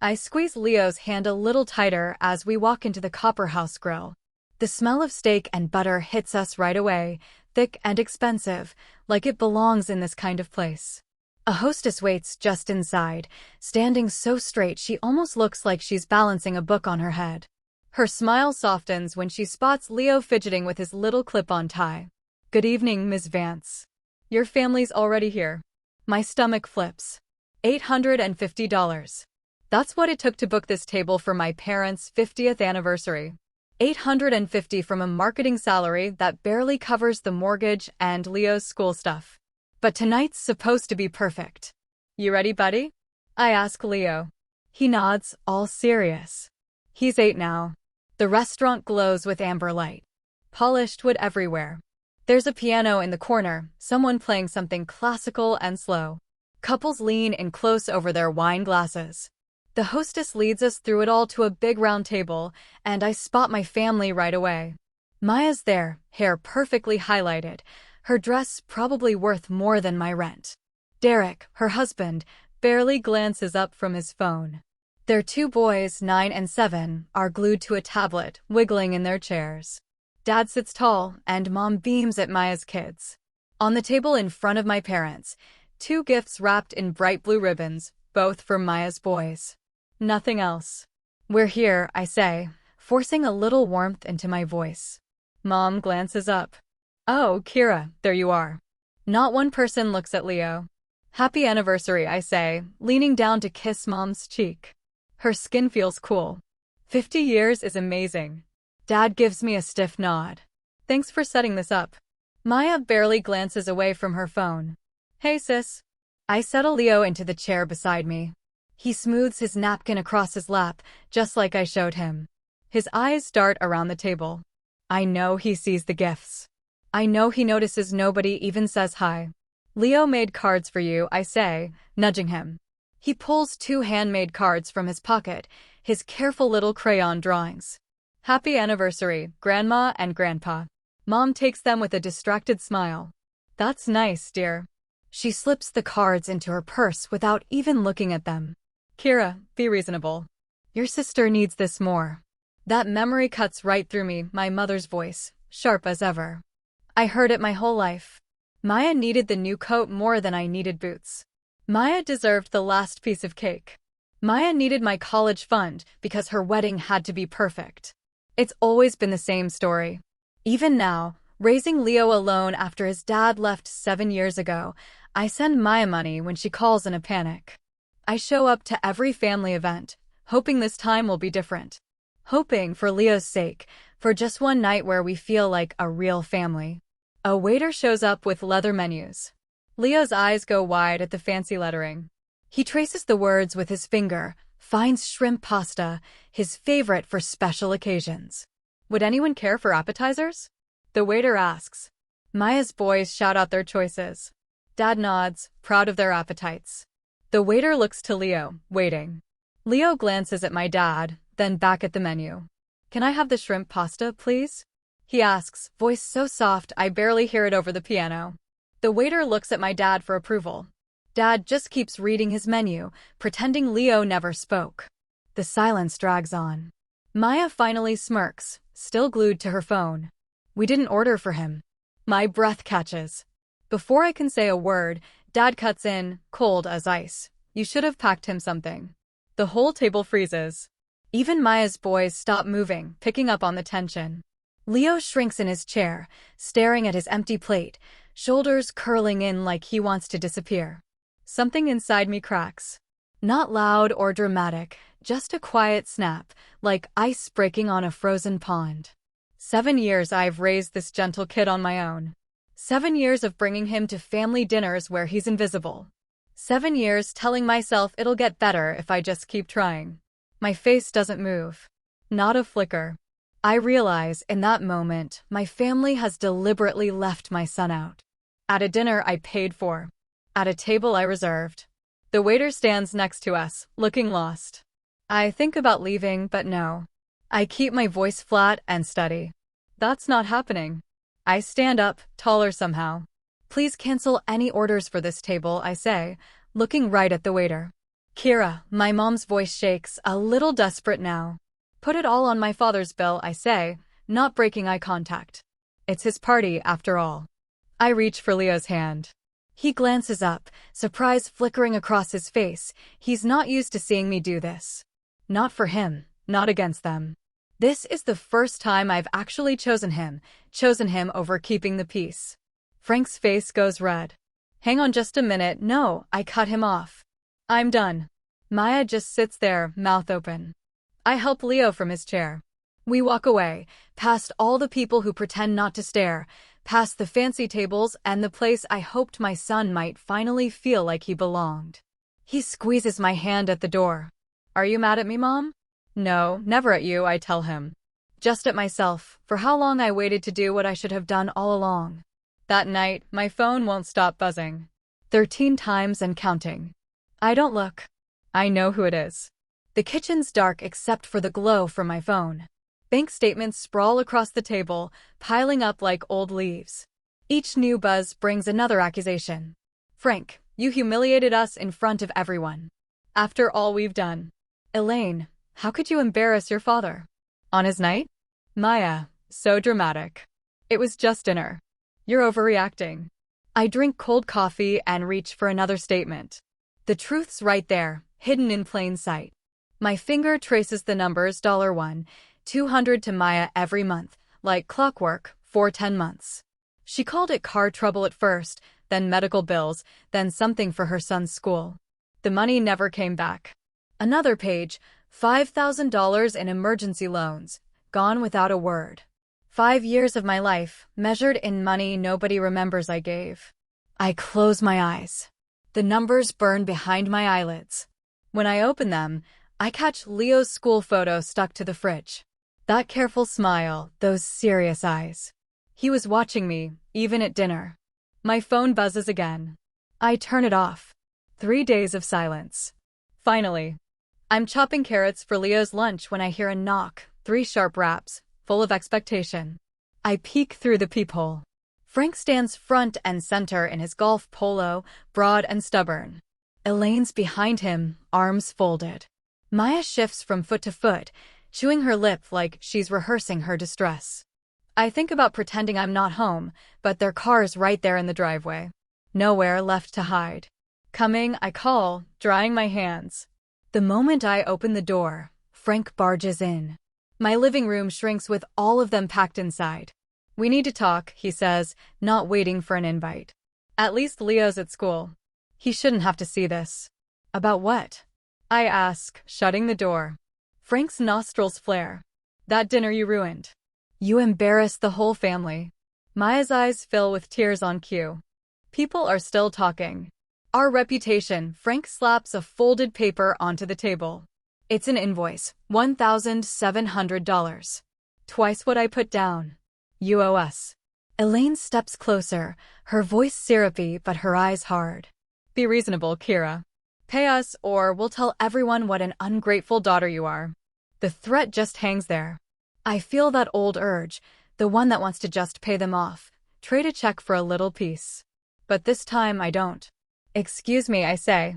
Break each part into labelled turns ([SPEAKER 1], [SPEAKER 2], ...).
[SPEAKER 1] I squeeze Leo's hand a little tighter as we walk into the Copper House grill. The smell of steak and butter hits us right away, thick and expensive, like it belongs in this kind of place. A hostess waits just inside, standing so straight she almost looks like she's balancing a book on her head. Her smile softens when she spots Leo fidgeting with his little clip-on tie. "Good evening, Ms. Vance. Your family's already here." My stomach flips. $850. That's what it took to book this table for my parents' 50th anniversary. $850 from a marketing salary that barely covers the mortgage and Leo's school stuff. But tonight's supposed to be perfect. "You ready, buddy?" I ask Leo. He nods, all serious. He's 8 now. The restaurant glows with amber light. Polished wood everywhere. There's a piano in the corner, someone playing something classical and slow. Couples lean in close over their wine glasses. The hostess leads us through it all to a big round table, and I spot my family right away. Maya's there, hair perfectly highlighted, her dress probably worth more than my rent. Derek, her husband, barely glances up from his phone. Their 2 boys, 9 and 7, are glued to a tablet, wiggling in their chairs. Dad sits tall, and Mom beams at Maya's kids. On the table in front of my parents, 2 gifts wrapped in bright blue ribbons, both for Maya's boys. Nothing else. "We're here," I say, forcing a little warmth into my voice. Mom glances up. "Oh, Kira, there you are." Not one person looks at Leo. "Happy anniversary," I say, leaning down to kiss Mom's cheek. Her skin feels cool. 50 years is amazing. Dad gives me a stiff nod. "Thanks for setting this up." Maya barely glances away from her phone. "Hey, sis." I settle Leo into the chair beside me. He smooths his napkin across his lap, just like I showed him. His eyes dart around the table. I know he sees the gifts. I know he notices nobody even says hi. "Leo made cards for you," I say, nudging him. He pulls 2 handmade cards from his pocket, his careful little crayon drawings. "Happy anniversary, Grandma and Grandpa." Mom takes them with a distracted smile. "That's nice, dear." She slips the cards into her purse without even looking at them. "Kira, be reasonable. Your sister needs this more." That memory cuts right through me, my mother's voice, sharp as ever. I heard it my whole life. Maya needed the new coat more than I needed boots. Maya deserved the last piece of cake. Maya needed my college fund because her wedding had to be perfect. It's always been the same story. Even now, raising Leo alone after his dad left 7 years ago, I send Maya money when she calls in a panic. I show up to every family event, hoping this time will be different. Hoping, for Leo's sake, for just one night where we feel like a real family. A waiter shows up with leather menus. Leo's eyes go wide at the fancy lettering. He traces the words with his finger, finds shrimp pasta, his favorite for special occasions. "Would anyone care for appetizers?" the waiter asks. Maya's boys shout out their choices. Dad nods, proud of their appetites. The waiter looks to Leo, waiting. Leo glances at my dad, then back at the menu. "Can I have the shrimp pasta, please?" he asks, voice so soft I barely hear it over the piano. The waiter looks at my dad for approval. Dad just keeps reading his menu, pretending Leo never spoke. The silence drags on. Maya finally smirks, still glued to her phone. "We didn't order for him." My breath catches. Before I can say a word, Dad cuts in, cold as ice. "You should have packed him something." The whole table freezes. Even Maya's boys stop moving, picking up on the tension. Leo shrinks in his chair, staring at his empty plate, shoulders curling in like he wants to disappear. Something inside me cracks. Not loud or dramatic, just a quiet snap, like ice breaking on a frozen pond. 7 years I've raised this gentle kid on my own. 7 years of bringing him to family dinners where he's invisible. 7 years telling myself it'll get better if I just keep trying. My face doesn't move. Not a flicker. I realize, in that moment, my family has deliberately left my son out. At a dinner I paid for. At a table I reserved. The waiter stands next to us, looking lost. I think about leaving, but no. I keep my voice flat and steady. "That's not happening." I stand up, taller somehow. "Please cancel any orders for this table," I say, looking right at the waiter. Kira, my mom's voice shakes, a little desperate now. Put it all on my father's bill, I say, not breaking eye contact. It's his party, after all. I reach for Leo's hand. He glances up, surprise flickering across his face. He's not used to seeing me do this. Not for him, not against them. This is the first time I've actually chosen him over keeping the peace. Frank's face goes red. Hang on just a minute, no, I cut him off. I'm done. Maya just sits there, mouth open. I help Leo from his chair. We walk away, past all the people who pretend not to stare, past the fancy tables and the place I hoped my son might finally feel like he belonged. He squeezes my hand at the door. Are you mad at me, Mom? No, never at you, I tell him. Just at myself, for how long I waited to do what I should have done all along. That night, my phone won't stop buzzing. 13 times and counting. I don't look. I know who it is. The kitchen's dark except for the glow from my phone. Bank statements sprawl across the table, piling up like old leaves. Each new buzz brings another accusation. Frank, you humiliated us in front of everyone. After all we've done. Elaine, how could you embarrass your father? On his night? Maya, so dramatic. It was just dinner. You're overreacting. I drink cold coffee and reach for another statement. The truth's right there, hidden in plain sight. My finger traces the numbers $1, $200 to Maya every month, like clockwork, for 10 months. She called it car trouble at first, then medical bills, then something for her son's school. The money never came back. Another page, $5,000 in emergency loans, gone without a word. 5 years of my life, measured in money nobody remembers I gave. I close my eyes. The numbers burn behind my eyelids. When I open them, I catch Leo's school photo stuck to the fridge. That careful smile, those serious eyes. He was watching me, even at dinner. My phone buzzes again. I turn it off. 3 days of silence. Finally. I'm chopping carrots for Leo's lunch when I hear a knock, 3 sharp raps, full of expectation. I peek through the peephole. Frank stands front and center in his golf polo, broad and stubborn. Elaine's behind him, arms folded. Maya shifts from foot to foot, chewing her lip like she's rehearsing her distress. I think about pretending I'm not home, but their car's right there in the driveway. Nowhere left to hide. Coming, I call, drying my hands. The moment I open the door, Frank barges in. My living room shrinks with all of them packed inside. We need to talk, he says, not waiting for an invite. At least Leo's at school. He shouldn't have to see this. About what? I ask, shutting the door. Frank's nostrils flare. That dinner you ruined. You embarrassed the whole family. Maya's eyes fill with tears on cue. People are still talking. Our reputation. Frank slaps a folded paper onto the table. It's an invoice, $1,700. Twice what I put down. You owe us. Elaine steps closer, her voice syrupy but her eyes hard. Be reasonable, Kira. Pay us or we'll tell everyone what an ungrateful daughter you are. The threat just hangs there. I feel that old urge, the one that wants to just pay them off, trade a check for a little peace. But this time I don't. Excuse me, I say.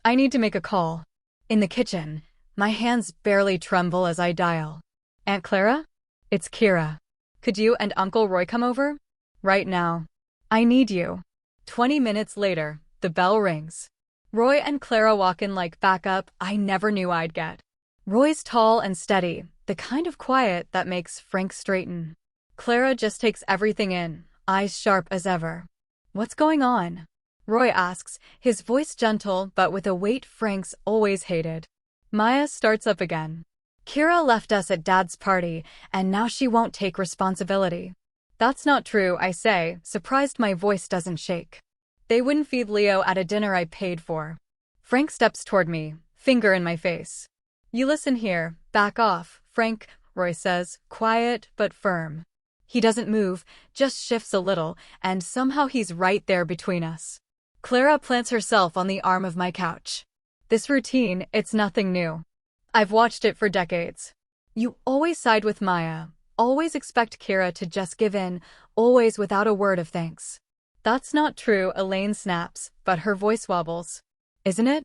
[SPEAKER 1] I need to make a call. In the kitchen, my hands barely tremble as I dial. Aunt Clara? It's Kira. Could you and Uncle Roy come over? Right now. I need you. 20 minutes later, the bell rings. Roy and Clara walk in like backup I never knew I'd get. Roy's tall and steady, the kind of quiet that makes Frank straighten. Clara just takes everything in, eyes sharp as ever. What's going on? Roy asks, his voice gentle but with a weight Frank's always hated. Maya starts up again. Kira left us at Dad's party, and now she won't take responsibility. That's not true, I say, surprised my voice doesn't shake. They wouldn't feed Leo at a dinner I paid for. Frank steps toward me, finger in my face. You listen here, back off, Frank, Roy says, quiet but firm. He doesn't move, just shifts a little, and somehow he's right there between us. Clara plants herself on the arm of my couch. This routine, it's nothing new. I've watched it for decades. You always side with Maya, always expect Kira to just give in, always without a word of thanks. That's not true, Elaine snaps, but her voice wobbles. Isn't it?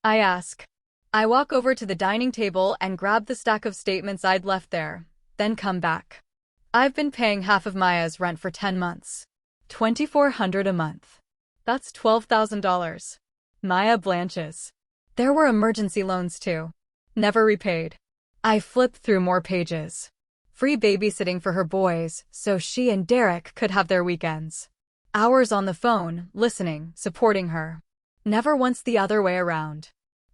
[SPEAKER 1] I ask. I walk over to the dining table and grab the stack of statements I'd left there, then come back. I've been paying half of Maya's rent for 10 months. $2,400 a month. That's $12,000. Maya blanches. There were emergency loans too. Never repaid. I flipped through more pages. Free babysitting for her boys, so she and Derek could have their weekends. Hours on the phone, listening, supporting her. Never once the other way around.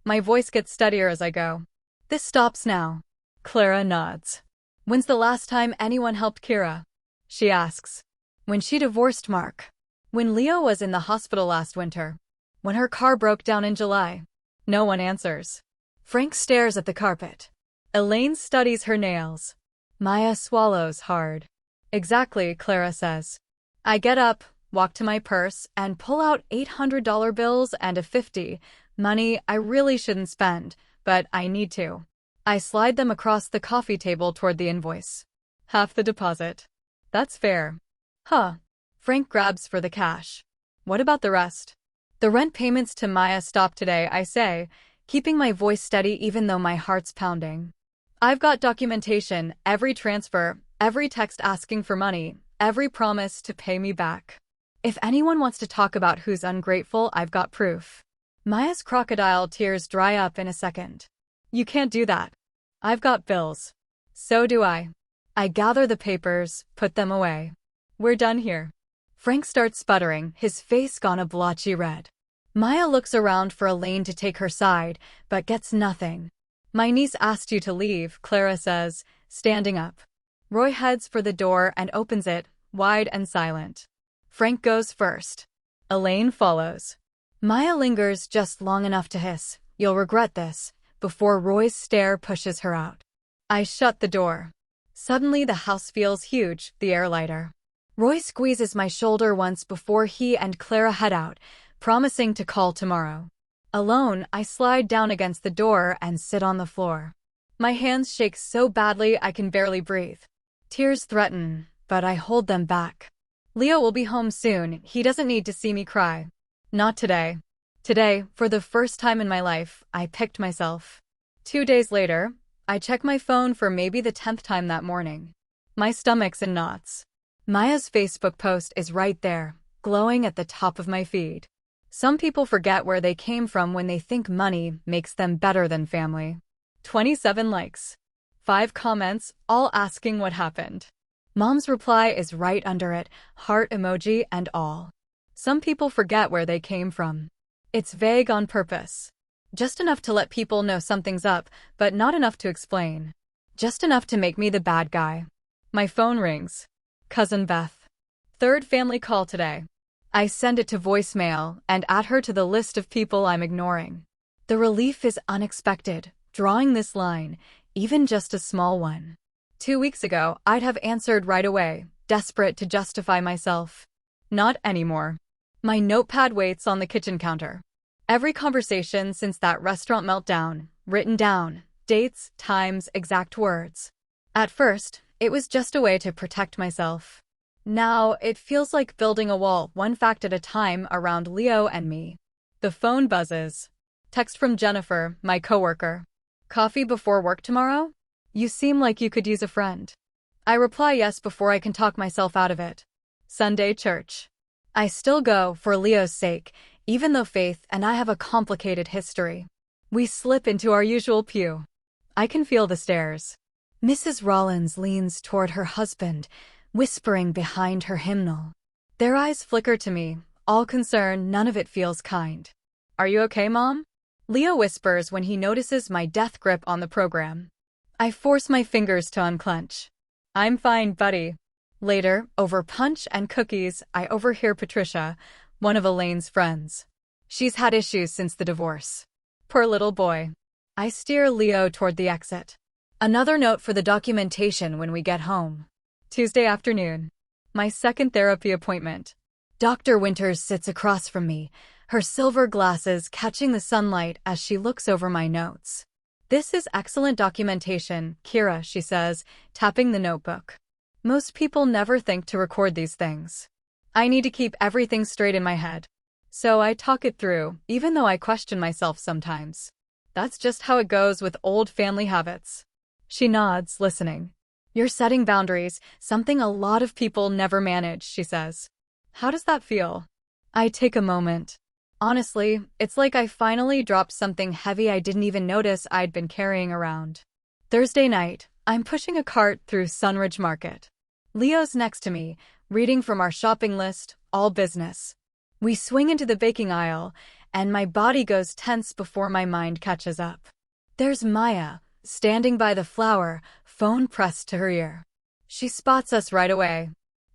[SPEAKER 1] My voice gets steadier as I go. This stops now. Clara nods. When's the last time anyone helped Kira? She asks. When she divorced Mark. When Leo was in the hospital last winter. When her car broke down in July. No one answers. Frank stares at the carpet. Elaine studies her nails. Maya swallows hard. Exactly, Clara says. I get up, walk to my purse, and pull out $800 bills and a 50, money I really shouldn't spend, but I need to. I slide them across the coffee table toward the invoice. Half the deposit. That's fair. Huh. Frank grabs for the cash. What about the rest? The rent payments to Maya stop today, I say, keeping my voice steady even though my heart's pounding. I've got documentation, every transfer, every text asking for money, every promise to pay me back. If anyone wants to talk about who's ungrateful, I've got proof. Maya's crocodile tears dry up in a second. You can't do that. I've got bills. So do I. I gather the papers, put them away. We're done here. Frank starts sputtering, his face gone a blotchy red. Maya looks around for Elaine to take her side, but gets nothing. My niece asked you to leave, Clara says, standing up. Roy heads for the door and opens it, wide and silent. Frank goes first. Elaine follows. Maya lingers just long enough to hiss, "You'll regret this," before Roy's stare pushes her out. I shut the door. Suddenly the house feels huge, the air lighter. Roy squeezes my shoulder once before he and Clara head out, promising to call tomorrow. Alone, I slide down against the door and sit on the floor. My hands shake so badly I can barely breathe. Tears threaten, but I hold them back. Leo will be home soon, he doesn't need to see me cry. Not today. Today, for the first time in my life, I picked myself. 2 days later, I check my phone for maybe the 10th time that morning. My stomach's in knots. Maya's Facebook post is right there, glowing at the top of my feed. Some people forget where they came from when they think money makes them better than family. 27 likes. 5 comments, all asking what happened. Mom's reply is right under it, heart emoji and all. Some people forget where they came from. It's vague on purpose. Just enough to let people know something's up, but not enough to explain. Just enough to make me the bad guy. My phone rings. Cousin Beth. 3rd family call today. I send it to voicemail and add her to the list of people I'm ignoring. The relief is unexpected, drawing this line, even just a small one. 2 weeks ago, I'd have answered right away, desperate to justify myself. Not anymore. My notepad waits on the kitchen counter. Every conversation since that restaurant meltdown, written down, dates, times, exact words. At first, it was just a way to protect myself. Now, it feels like building a wall, one fact at a time, around Leo and me. The phone buzzes. Text from Jennifer, my coworker. Coffee before work tomorrow? You seem like you could use a friend. I reply yes before I can talk myself out of it. Sunday church. I still go, for Leo's sake, even though Faith and I have a complicated history. We slip into our usual pew. I can feel the stares. Mrs. Rollins leans toward her husband, whispering behind her hymnal. Their eyes flicker to me, all concern, none of it feels kind. Are you okay, Mom? Leo whispers when he notices my death grip on the program. I force my fingers to unclench. I'm fine, buddy. Later, over punch and cookies, I overhear Patricia, one of Elaine's friends. She's had issues since the divorce. Poor little boy. I steer Leo toward the exit. Another note for the documentation when we get home. Tuesday afternoon. My 2nd therapy appointment. Dr. Winters sits across from me, her silver glasses catching the sunlight as she looks over my notes. This is excellent documentation, Kira, she says, tapping the notebook. Most people never think to record these things. I need to keep everything straight in my head. So I talk it through, even though I question myself sometimes. That's just how it goes with old family habits. She nods, listening. You're setting boundaries, something a lot of people never manage, she says. How does that feel? I take a moment. Honestly, it's like I finally dropped something heavy I didn't even notice I'd been carrying around. Thursday night, I'm pushing a cart through Sunridge Market. Leo's next to me, reading from our shopping list, all business. We swing into the baking aisle, and my body goes tense before my mind catches up. There's Maya, standing by the flour, phone pressed to her ear. She spots us right away.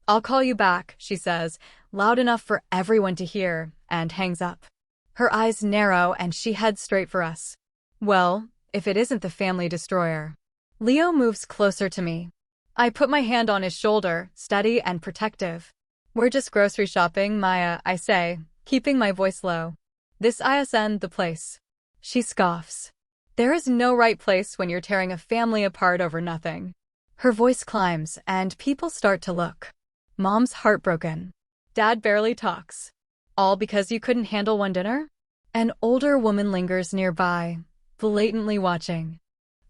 [SPEAKER 1] I'll call you back, she says, loud enough for everyone to hear, and hangs up. Her eyes narrow and she heads straight for us. Well, if it isn't the family destroyer. Leo moves closer to me. I put my hand on his shoulder, steady and protective. We're just grocery shopping, Maya, I say, keeping my voice low. This isn't the place. She scoffs. There is no right place when you're tearing a family apart over nothing. Her voice climbs, and people start to look. Mom's heartbroken. Dad barely talks. All because you couldn't handle one dinner? An older woman lingers nearby, blatantly watching.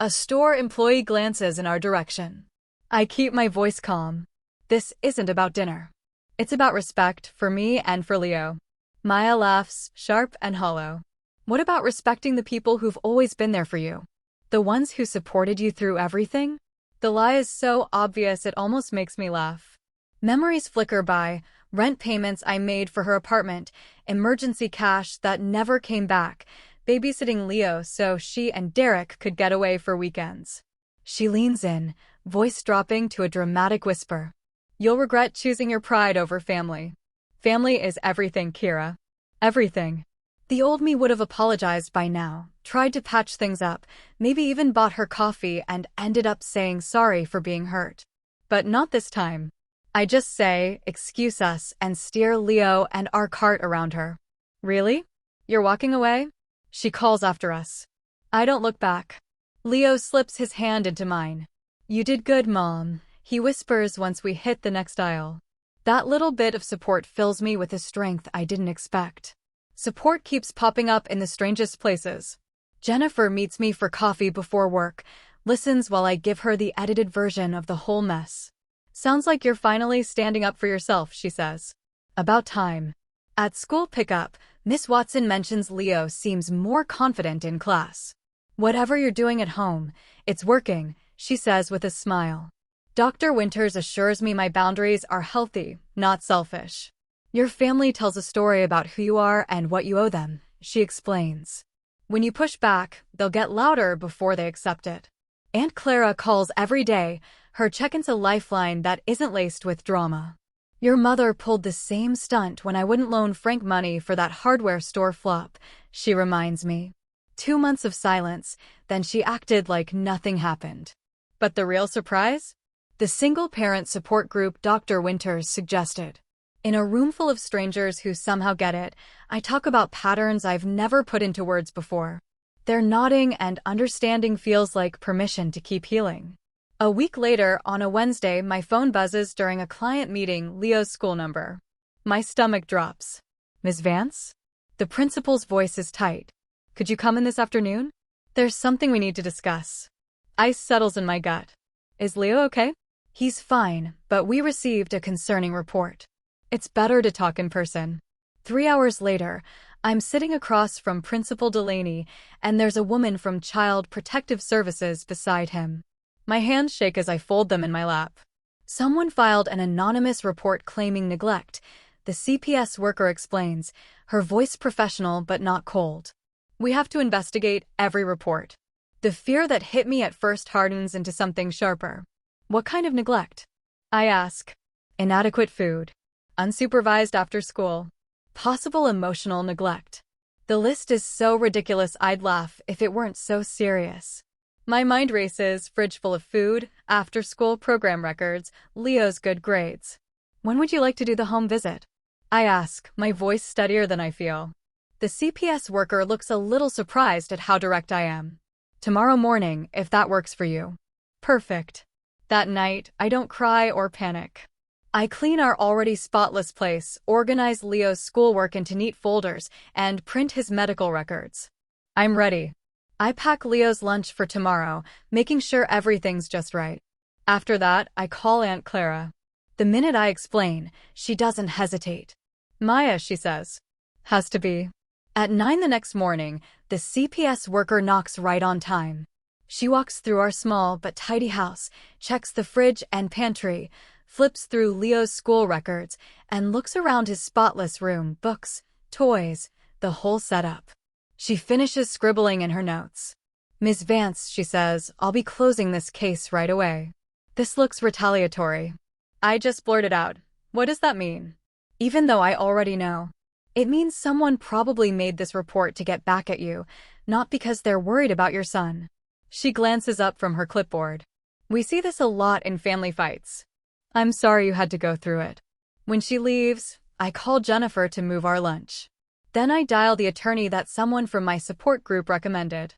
[SPEAKER 1] A store employee glances in our direction. I keep my voice calm. This isn't about dinner. It's about respect for me and for Leo. Maya laughs, sharp and hollow. What about respecting the people who've always been there for you? The ones who supported you through everything? The lie is so obvious it almost makes me laugh. Memories flicker by, rent payments I made for her apartment, emergency cash that never came back, babysitting Leo so she and Derek could get away for weekends. She leans in, voice dropping to a dramatic whisper. You'll regret choosing your pride over family. Family is everything, Kira. Everything. The old me would have apologized by now, tried to patch things up, maybe even bought her coffee and ended up saying sorry for being hurt. But not this time. I just say, excuse us, and steer Leo and our cart around her. Really? You're walking away? She calls after us. I don't look back. Leo slips his hand into mine. You did good, Mom, he whispers once we hit the next aisle. That little bit of support fills me with a strength I didn't expect. Support keeps popping up in the strangest places. Jennifer meets me for coffee before work, listens while I give her the edited version of the whole mess. Sounds like you're finally standing up for yourself, she says. About time. At school pickup, Miss Watson mentions Leo seems more confident in class. Whatever you're doing at home, it's working, she says with a smile. Dr. Winters assures me my boundaries are healthy, not selfish. Your family tells a story about who you are and what you owe them, she explains. When you push back, they'll get louder before they accept it. Aunt Clara calls every day, her check-in's a lifeline that isn't laced with drama. Your mother pulled the same stunt when I wouldn't loan Frank money for that hardware store flop, she reminds me. 2 months of silence, then she acted like nothing happened. But the real surprise? The single-parent support group Dr. Winters suggested. In a room full of strangers who somehow get it, I talk about patterns I've never put into words before. Their nodding and understanding feels like permission to keep healing. A week later, on a Wednesday, my phone buzzes during a client meeting, Leo's school number. My stomach drops. Ms. Vance? The principal's voice is tight. Could you come in this afternoon? There's something we need to discuss. Ice settles in my gut. Is Leo okay? He's fine, but we received a concerning report. It's better to talk in person. 3 hours later, I'm sitting across from Principal Delaney, and there's a woman from Child Protective Services beside him. My hands shake as I fold them in my lap. Someone filed an anonymous report claiming neglect, the CPS worker explains, her voice professional but not cold. We have to investigate every report. The fear that hit me at first hardens into something sharper. What kind of neglect? I ask. Inadequate food. Unsupervised after school. Possible emotional neglect. The list is so ridiculous I'd laugh if it weren't so serious. My mind races, fridge full of food, after-school program records, Leo's good grades. When would you like to do the home visit? I ask, my voice steadier than I feel. The CPS worker looks a little surprised at how direct I am. Tomorrow morning, if that works for you. Perfect. That night, I don't cry or panic. I clean our already spotless place, organize Leo's schoolwork into neat folders, and print his medical records. I'm ready. I pack Leo's lunch for tomorrow, making sure everything's just right. After that, I call Aunt Clara. The minute I explain, she doesn't hesitate. Maya, she says. Has to be. At 9 the next morning, the CPS worker knocks right on time. She walks through our small but tidy house, checks the fridge and pantry, flips through Leo's school records, and looks around his spotless room, books, toys, the whole setup. She finishes scribbling in her notes. Miss Vance, she says, I'll be closing this case right away. This looks retaliatory. I just blurted out, what does that mean? Even though I already know. It means someone probably made this report to get back at you, not because they're worried about your son. She glances up from her clipboard. We see this a lot in family fights. I'm sorry you had to go through it. When she leaves, I call Jennifer to move our lunch. Then I dial the attorney that someone from my support group recommended.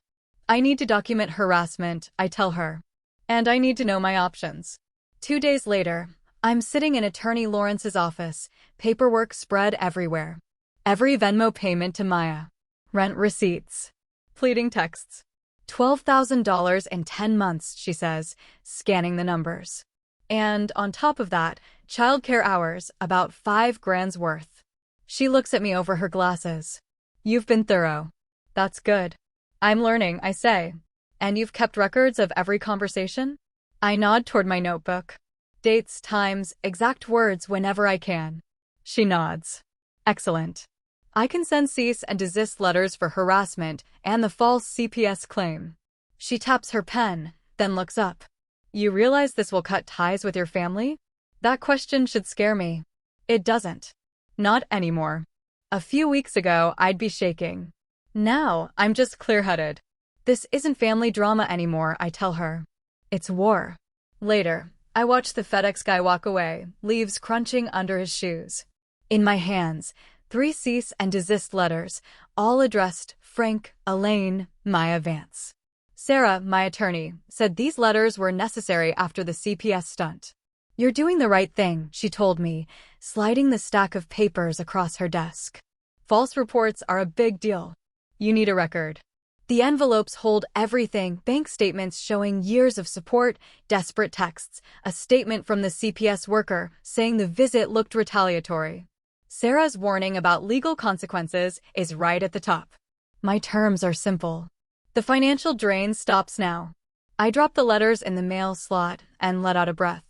[SPEAKER 1] I need to document harassment, I tell her. And I need to know my options. 2 days later, I'm sitting in Attorney Lawrence's office, paperwork spread everywhere. Every Venmo payment to Maya. Rent receipts. Pleading texts. $12,000 in 10 months, she says, scanning the numbers. And on top of that, childcare hours, about $5,000 worth. She looks at me over her glasses. You've been thorough. That's good. I'm learning, I say. And you've kept records of every conversation? I nod toward my notebook. Dates, times, exact words whenever I can. She nods. Excellent. I can send cease and desist letters for harassment and the false CPS claim. She taps her pen, then looks up. You realize this will cut ties with your family? That question should scare me. It doesn't. Not anymore. A few weeks ago, I'd be shaking. Now, I'm just clear-headed. This isn't family drama anymore, I tell her. It's war. Later, I watch the FedEx guy walk away, leaves crunching under his shoes. In my hands, 3 cease and desist letters, all addressed Frank, Elaine, Maya Vance. Sarah, my attorney, said these letters were necessary after the CPS stunt. You're doing the right thing, she told me, sliding the stack of papers across her desk. False reports are a big deal. You need a record. The envelopes hold everything, bank statements showing years of support, desperate texts, a statement from the CPS worker saying the visit looked retaliatory. Sarah's warning about legal consequences is right at the top. My terms are simple. The financial drain stops now. I drop the letters in the mail slot and let out a breath.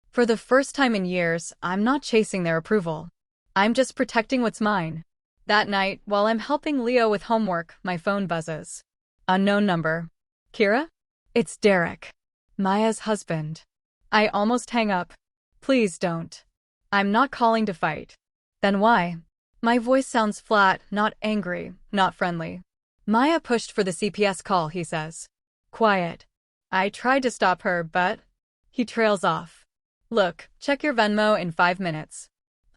[SPEAKER 1] For the first time in years, I'm not chasing their approval. I'm just protecting what's mine. That night, while I'm helping Leo with homework, my phone buzzes. Unknown number. Kira? It's Derek. Maya's husband. I almost hang up. Please don't. I'm not calling to fight. Then why? My voice sounds flat, not angry, not friendly. Maya pushed for the CPS call, he says. Quiet. I tried to stop her, but... He trails off. Look, check your Venmo in 5 minutes.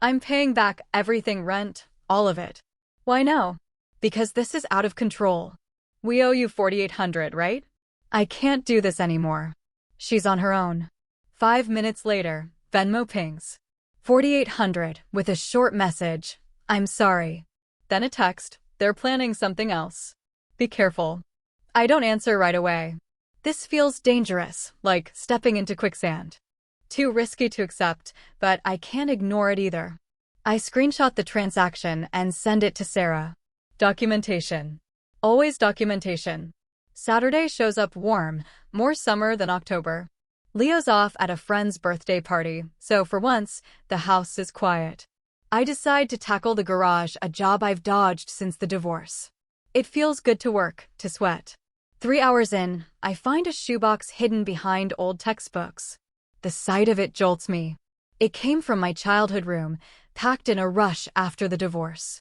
[SPEAKER 1] I'm paying back everything, rent, all of it. Why no? Because this is out of control. We owe you $4,800, right? I can't do this anymore. She's on her own. 5 minutes later, Venmo pings. $4,800 with a short message. I'm sorry. Then a text. They're planning something else. Be careful. I don't answer right away. This feels dangerous, like stepping into quicksand. Too risky to accept, but I can't ignore it either. I screenshot the transaction and send it to Sarah. Documentation. Always documentation. Saturday shows up warm, more summer than October. Leo's off at a friend's birthday party, so for once, the house is quiet. I decide to tackle the garage, a job I've dodged since the divorce. It feels good to work, to sweat. 3 hours in, I find a shoebox hidden behind old textbooks. The sight of it jolts me. It came from my childhood room, packed in a rush after the divorce.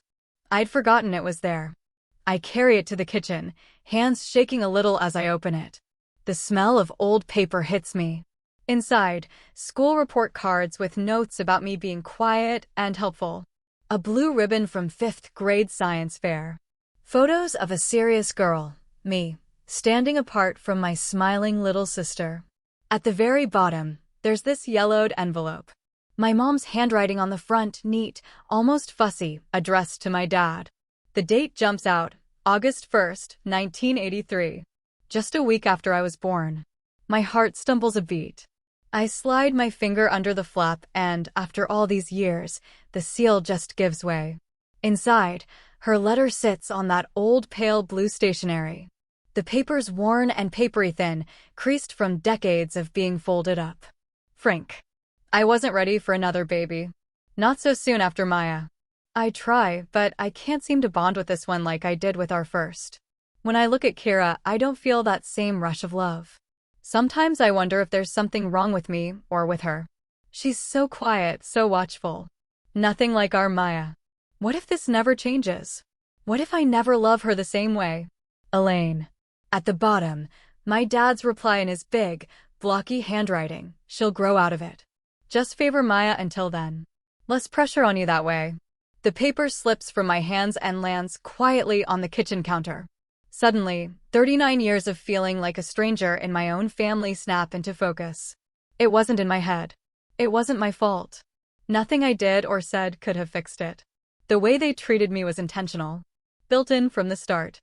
[SPEAKER 1] I'd forgotten it was there. I carry it to the kitchen, hands shaking a little as I open it. The smell of old paper hits me. Inside, school report cards with notes about me being quiet and helpful. A blue ribbon from 5th grade science fair. Photos of a serious girl, me, standing apart from my smiling little sister. At the very bottom, there's this yellowed envelope. My mom's handwriting on the front, neat, almost fussy, addressed to my dad. The date jumps out, August 1st, 1983. Just a week after I was born. My heart stumbles a beat. I slide my finger under the flap and, after all these years, the seal just gives way. Inside, her letter sits on that old pale blue stationery. The paper's worn and papery thin, creased from decades of being folded up. Frank. I wasn't ready for another baby. Not so soon after Maya. I try, but I can't seem to bond with this one like I did with our first. When I look at Kira, I don't feel that same rush of love. Sometimes I wonder if there's something wrong with me or with her. She's so quiet, so watchful. Nothing like our Maya. What if this never changes? What if I never love her the same way? Elaine. At the bottom, my dad's reply in his big, blocky handwriting. She'll grow out of it. Just favor Maya until then. Less pressure on you that way. The paper slips from my hands and lands quietly on the kitchen counter. Suddenly, 39 years of feeling like a stranger in my own family snap into focus. It wasn't in my head. It wasn't my fault. Nothing I did or said could have fixed it. The way they treated me was intentional. Built in from the start.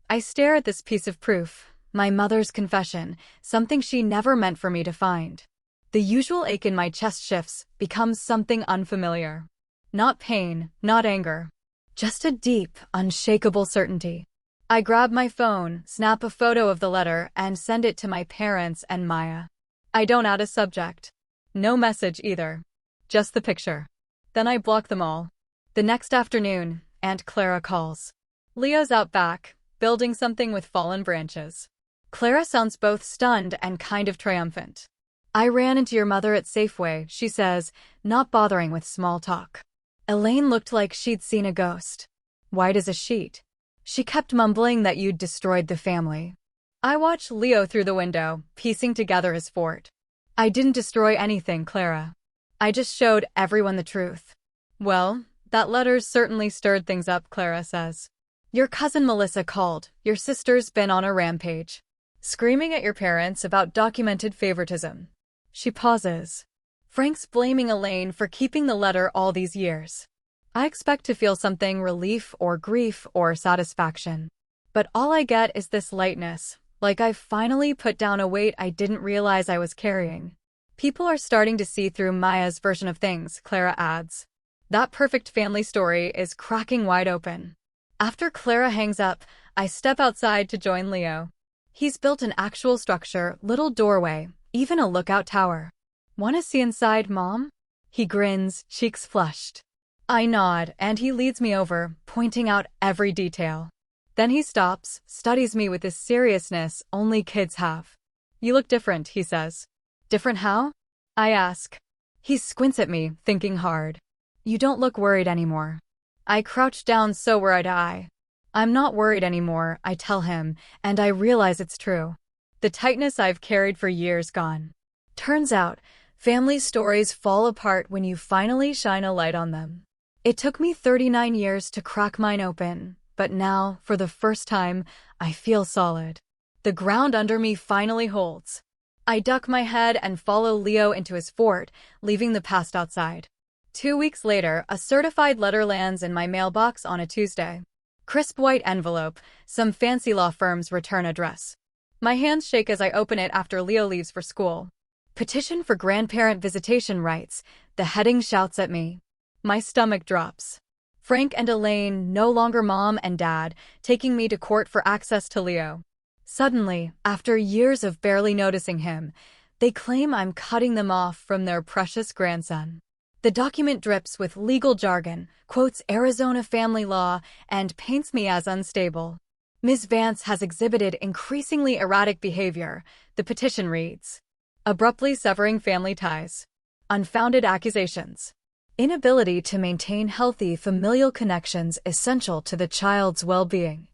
[SPEAKER 1] I stare at this piece of proof, my mother's confession, something she never meant for me to find. The usual ache in my chest shifts, becomes something unfamiliar. Not pain, not anger. Just a deep, unshakable certainty. I grab my phone, snap a photo of the letter, and send it to my parents and Maya. I don't add a subject. No message either. Just the picture. Then I block them all. The next afternoon, Aunt Clara calls. Leo's out back, building something with fallen branches. Clara sounds both stunned and kind of triumphant. I ran into your mother at Safeway, she says, not bothering with small talk. Elaine looked like she'd seen a ghost. White as a sheet. She kept mumbling that you'd destroyed the family. I watched Leo through the window, piecing together his fort. I didn't destroy anything, Clara. I just showed everyone the truth. Well, that letter's certainly stirred things up, Clara says. Your cousin Melissa called. Your sister's been on a rampage. Screaming at your parents about documented favoritism. She pauses. Frank's blaming Elaine for keeping the letter all these years. I expect to feel something relief or grief or satisfaction. But all I get is this lightness, like I've finally put down a weight I didn't realize I was carrying. People are starting to see through Maya's version of things, Clara adds. That perfect family story is cracking wide open. After Clara hangs up, I step outside to join Leo. He's built an actual structure, little doorway, even a lookout tower. "Want to see inside, Mom?" He grins, cheeks flushed. I nod, and he leads me over, pointing out every detail. Then he stops, studies me with this seriousness only kids have. "You look different," he says. "Different how?" I ask. He squints at me, thinking hard. "You don't look worried anymore." I crouch down so we're eye to eye. "I'm not worried anymore," I tell him, and I realize it's true. The tightness I've carried for years gone. Turns out, family stories fall apart when you finally shine a light on them. It took me 39 years to crack mine open, but now, for the first time, I feel solid. The ground under me finally holds. I duck my head and follow Leo into his fort, leaving the past outside. 2 weeks later, a certified letter lands in my mailbox on a Tuesday. Crisp white envelope, some fancy law firm's return address. My hands shake as I open it after Leo leaves for school. Petition for grandparent visitation rights. The heading shouts at me. My stomach drops. Frank and Elaine, no longer mom and dad, taking me to court for access to Leo. Suddenly, after years of barely noticing him, they claim I'm cutting them off from their precious grandson. The document drips with legal jargon, quotes Arizona family law, and paints me as unstable. Ms. Vance has exhibited increasingly erratic behavior, the petition reads. Abruptly severing family ties. Unfounded accusations. Inability to maintain healthy familial connections essential to the child's well-being.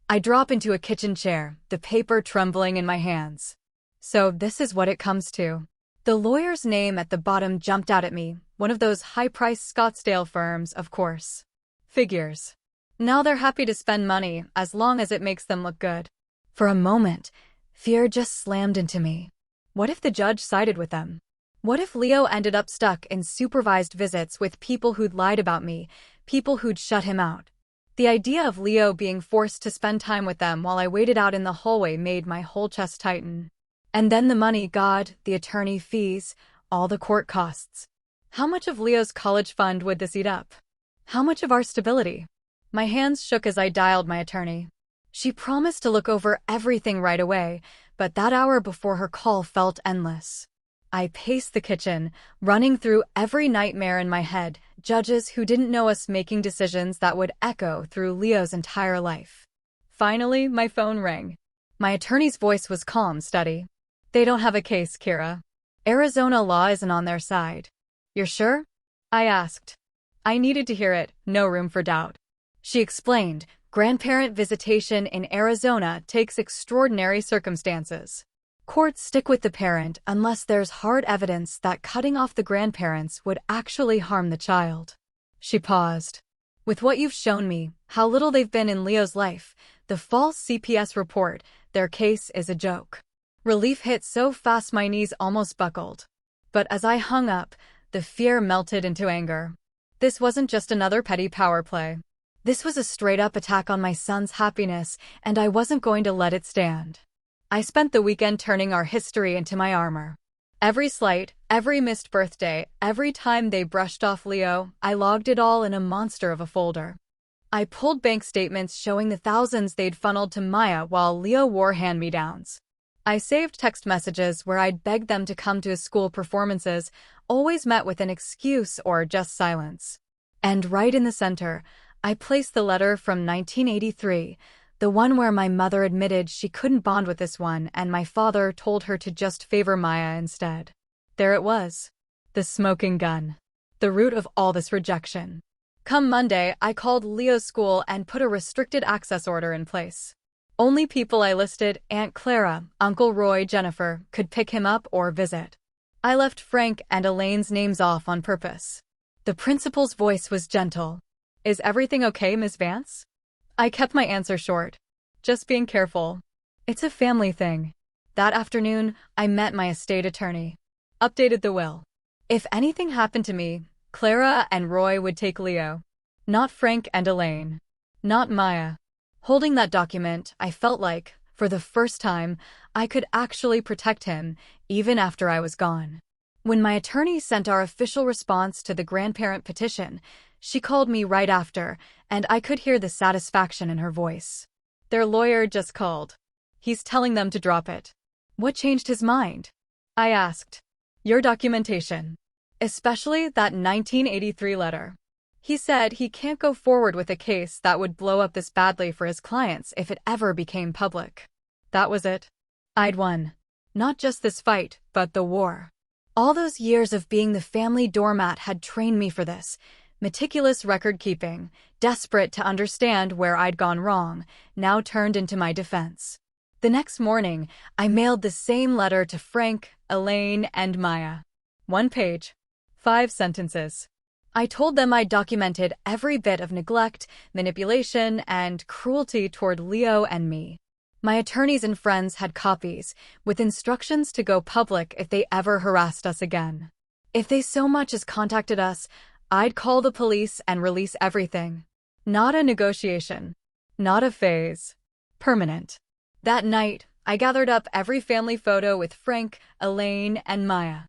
[SPEAKER 1] I drop into a kitchen chair, the paper trembling in my hands. So this is what it comes to. The lawyer's name at the bottom jumped out at me, one of those high-priced Scottsdale firms, of course. Figures. Now they're happy to spend money, as long as it makes them look good. For a moment, fear just slammed into me. What if the judge sided with them? What if Leo ended up stuck in supervised visits with people who'd lied about me, people who'd shut him out? The idea of Leo being forced to spend time with them while I waited out in the hallway made my whole chest tighten. And then the money, God, the attorney fees, all the court costs. How much of Leo's college fund would this eat up? How much of our stability? My hands shook as I dialed my attorney. She promised to look over everything right away, but that hour before her call felt endless. I paced the kitchen, running through every nightmare in my head, judges who didn't know us making decisions that would echo through Leo's entire life. Finally, my phone rang. My attorney's voice was calm, steady. They don't have a case, Kira. Arizona law isn't on their side. You're sure? I asked. I needed to hear it, no room for doubt. She explained, grandparent visitation in Arizona takes extraordinary circumstances. Courts stick with the parent unless there's hard evidence that cutting off the grandparents would actually harm the child. She paused. With what you've shown me, how little they've been in Leo's life, the false CPS report, their case is a joke. Relief hit so fast my knees almost buckled. But as I hung up, the fear melted into anger. This wasn't just another petty power play. This was a straight-up attack on my son's happiness, and I wasn't going to let it stand. I spent the weekend turning our history into my armor. Every slight, every missed birthday, every time they brushed off Leo, I logged it all in a monster of a folder. I pulled bank statements showing the thousands they'd funneled to Maya while Leo wore hand-me-downs. I saved text messages where I'd begged them to come to his school performances, always met with an excuse or just silence. And right in the center, I placed the letter from 1983, the one where my mother admitted she couldn't bond with this one and my father told her to just favor Maya instead. There it was. The smoking gun. The root of all this rejection. Come Monday, I called Leo's school and put a restricted access order in place. Only people I listed, Aunt Clara, Uncle Roy, Jennifer, could pick him up or visit. I left Frank and Elaine's names off on purpose. The principal's voice was gentle. Is everything okay, Miss Vance? I kept my answer short. Just being careful. It's a family thing. That afternoon, I met my estate attorney. Updated the will. If anything happened to me, Clara and Roy would take Leo. Not Frank and Elaine. Not Maya. Holding that document, I felt like, for the first time, I could actually protect him, even after I was gone. When my attorney sent our official response to the grandparent petition, she called me right after, and I could hear the satisfaction in her voice. Their lawyer just called. He's telling them to drop it. What changed his mind? I asked. Your documentation. Especially that 1983 letter. He said he can't go forward with a case that would blow up this badly for his clients if it ever became public. That was it. I'd won. Not just this fight, but the war. All those years of being the family doormat had trained me for this. Meticulous record-keeping, desperate to understand where I'd gone wrong, now turned into my defense. The next morning, I mailed the same letter to Frank, Elaine, and Maya. 1 page. 5 sentences. I told them I'd documented every bit of neglect, manipulation, and cruelty toward Leo and me. My attorneys and friends had copies, with instructions to go public if they ever harassed us again. If they so much as contacted us, I'd call the police and release everything. Not a negotiation. Not a phase. Permanent. That night, I gathered up every family photo with Frank, Elaine, and Maya.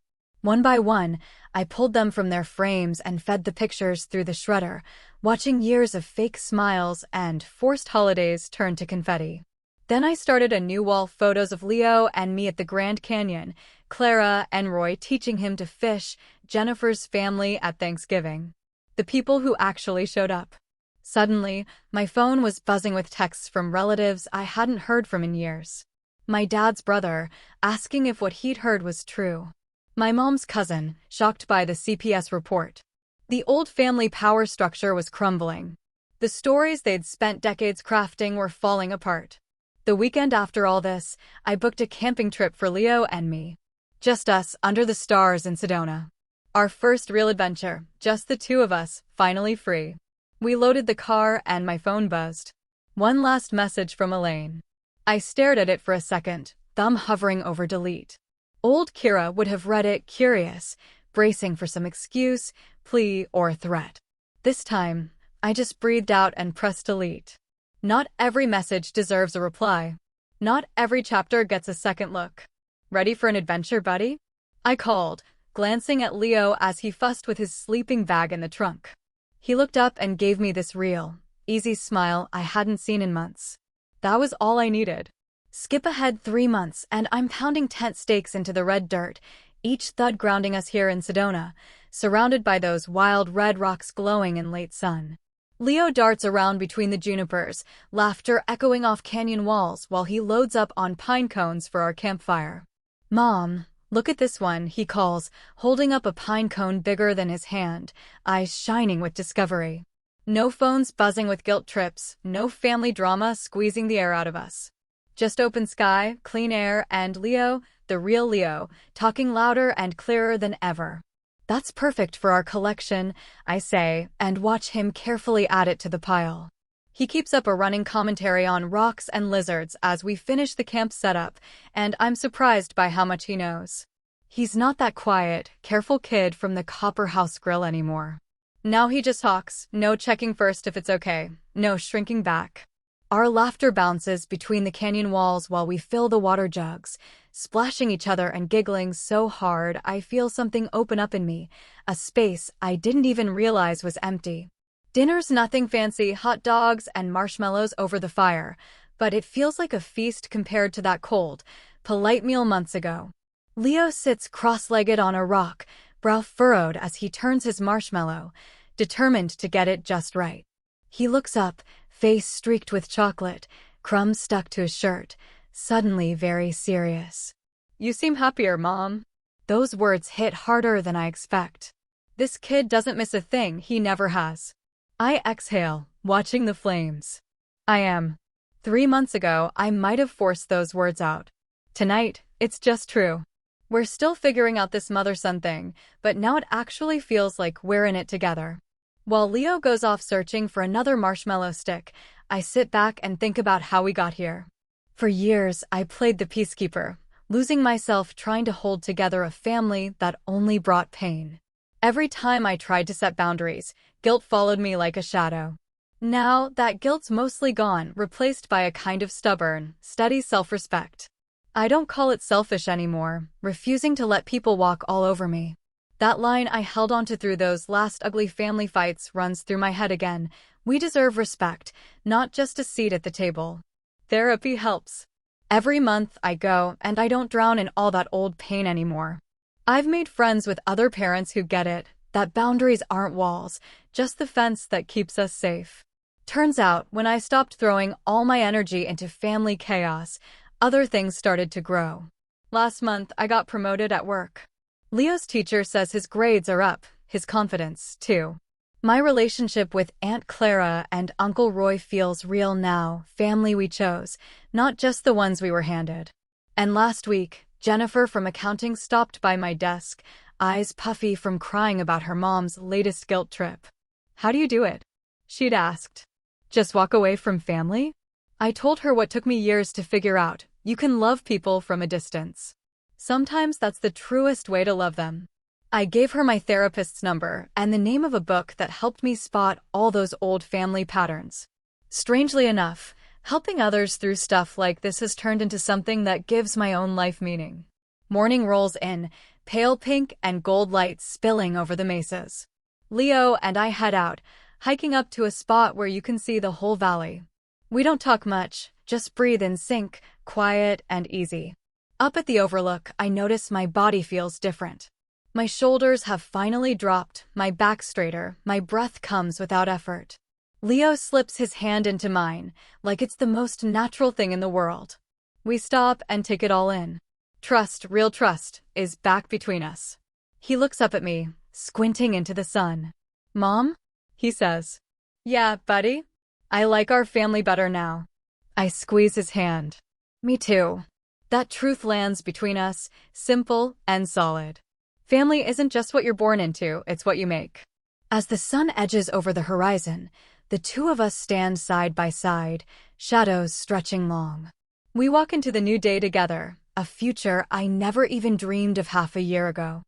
[SPEAKER 1] One by one, I pulled them from their frames and fed the pictures through the shredder, watching years of fake smiles and forced holidays turn to confetti. Then I started a new wall, photos of Leo and me at the Grand Canyon, Clara and Roy teaching him to fish, Jennifer's family at Thanksgiving. The people who actually showed up. Suddenly, my phone was buzzing with texts from relatives I hadn't heard from in years. My dad's brother, asking if what he'd heard was true. My mom's cousin, shocked by the CPS report. The old family power structure was crumbling. The stories they'd spent decades crafting were falling apart. The weekend after all this, I booked a camping trip for Leo and me. Just us, under the stars in Sedona. Our first real adventure, just the two of us, finally free. We loaded the car and my phone buzzed. One last message from Elaine. I stared at it for a second, thumb hovering over delete. Old Kira would have read it curious, bracing for some excuse, plea, or threat. This time, I just breathed out and pressed delete. Not every message deserves a reply. Not every chapter gets a second look. Ready for an adventure, buddy? I called, glancing at Leo as he fussed with his sleeping bag in the trunk. He looked up and gave me this real, easy smile I hadn't seen in months. That was all I needed. Skip ahead 3 months, and I'm pounding tent stakes into the red dirt, each thud grounding us here in Sedona, surrounded by those wild red rocks glowing in late sun. Leo darts around between the junipers, laughter echoing off canyon walls while he loads up on pine cones for our campfire. Mom, look at this one, he calls, holding up a pine cone bigger than his hand, eyes shining with discovery. No phones buzzing with guilt trips, no family drama squeezing the air out of us. Just open sky, clean air, and Leo, the real Leo, talking louder and clearer than ever. That's perfect for our collection, I say, and watch him carefully add it to the pile. He keeps up a running commentary on rocks and lizards as we finish the camp setup, and I'm surprised by how much he knows. He's not that quiet, careful kid from the Copper House Grill anymore. Now he just talks, no checking first if it's okay, no shrinking back. Our laughter bounces between the canyon walls while we fill the water jugs, splashing each other and giggling so hard I feel something open up in me, a space I didn't even realize was empty. Dinner's nothing fancy, hot dogs and marshmallows over the fire, but it feels like a feast compared to that cold, polite meal months ago. Leo sits cross-legged on a rock, brow furrowed as he turns his marshmallow, determined to get it just right. He looks up, face streaked with chocolate, crumbs stuck to his shirt, suddenly very serious. You seem happier, Mom. Those words hit harder than I expect. This kid doesn't miss a thing, he never has. I exhale, watching the flames. I am. 3 months ago, I might have forced those words out. Tonight, it's just true. We're still figuring out this mother-son thing, but now it actually feels like we're in it together. While Leo goes off searching for another marshmallow stick, I sit back and think about how we got here. For years, I played the peacekeeper, losing myself trying to hold together a family that only brought pain. Every time I tried to set boundaries, guilt followed me like a shadow. Now, that guilt's mostly gone, replaced by a kind of stubborn, steady self-respect. I don't call it selfish anymore, refusing to let people walk all over me. That line I held onto through those last ugly family fights runs through my head again. We deserve respect, not just a seat at the table. Therapy helps. Every month I go, and I don't drown in all that old pain anymore. I've made friends with other parents who get it, that boundaries aren't walls, just the fence that keeps us safe. Turns out, when I stopped throwing all my energy into family chaos, other things started to grow. Last month, I got promoted at work. Leo's teacher says his grades are up, his confidence, too. My relationship with Aunt Clara and Uncle Roy feels real now, family we chose, not just the ones we were handed. And last week, Jennifer from accounting stopped by my desk, eyes puffy from crying about her mom's latest guilt trip. How do you do it? She'd asked. Just walk away from family? I told her what took me years to figure out. You can love people from a distance. Sometimes that's the truest way to love them. I gave her my therapist's number and the name of a book that helped me spot all those old family patterns. Strangely enough, helping others through stuff like this has turned into something that gives my own life meaning. Morning rolls in, pale pink and gold lights spilling over the mesas. Leo and I head out, hiking up to a spot where you can see the whole valley. We don't talk much, just breathe in sync, quiet and easy. Up at the overlook, I notice my body feels different. My shoulders have finally dropped, my back straighter, my breath comes without effort. Leo slips his hand into mine, like it's the most natural thing in the world. We stop and take it all in. Trust, real trust, is back between us. He looks up at me, squinting into the sun. Mom? He says. Yeah, buddy? I like our family better now. I squeeze his hand. Me too. That truth lands between us, simple and solid. Family isn't just what you're born into, it's what you make. As the sun edges over the horizon, the two of us stand side by side, shadows stretching long. We walk into the new day together, a future I never even dreamed of half a year ago.